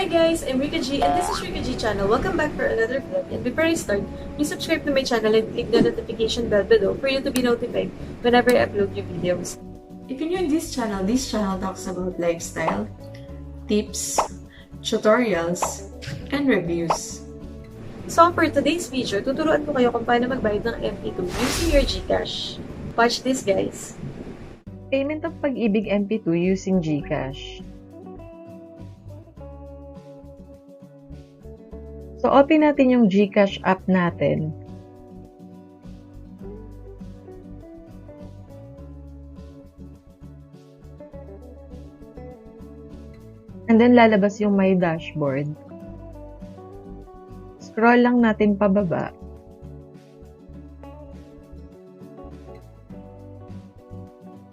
guys, I'm Rica G and this is RicaGChannel. Welcome back for another vlog. And before I start, please subscribe to my channel and click the notification bell below for you to be notified whenever I upload new videos. If you're new in this channel talks about lifestyle, tips, tutorials, and reviews. So for today's video, tuturuan ko kayo kung paano magbayad ng Mp2 using your Gcash. Watch this guys. Payment of Pag-ibig Mp2 using Gcash. So, open natin yung Gcash app natin. And then, lalabas yung My Dashboard. Scroll lang natin pababa.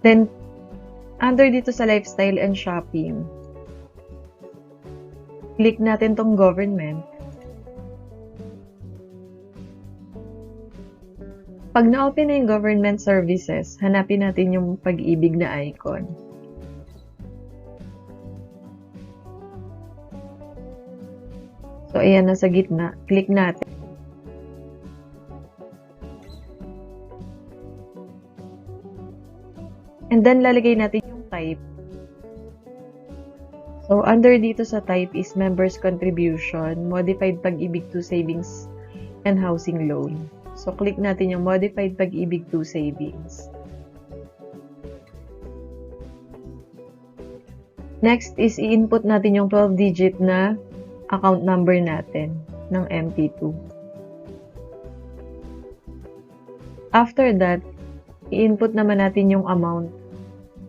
Then, under dito sa Lifestyle and Shopping, click natin tong Government. Pag na-open na yung government services, hanapin natin yung Pag-ibig na icon. So, ayan, nasa gitna. Click natin. And then, lalagay natin yung type. So, under dito sa type is Members Contribution, Modified Pag-ibig to Savings and Housing Loan. So, click natin yung Modified Pag-ibig to Savings. Next is i-input natin yung 12-digit na account number natin ng Mp2. After that, i-input naman natin yung amount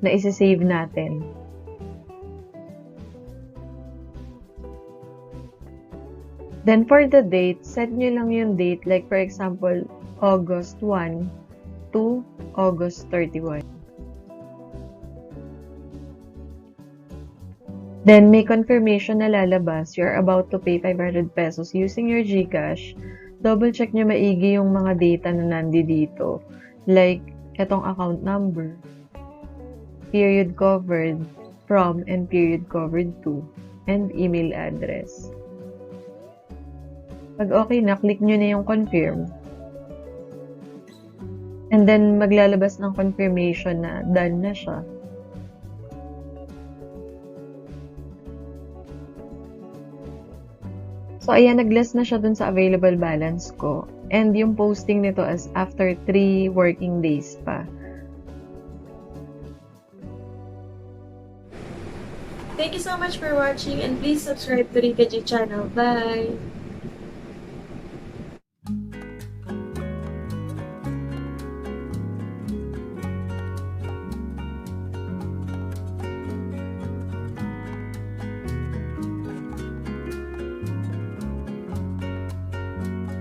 na isi-save natin. Then, for the date, set nyo lang yung date. Like, for example, August 1 to August 31. Then, may confirmation na lalabas. You're about to pay 500 pesos using your Gcash. Double check nyo maigi yung mga data na nandito. Like, etong account number, period covered, from, and period covered to, and email address. Pag okay na, click nyo na yung confirm. And then, maglalabas ng confirmation na done na siya. So, ayan, nag-less na siya dun sa available balance ko. And yung posting nito is after 3 working days pa. Thank you so much for watching and please subscribe to Rica G channel. Bye!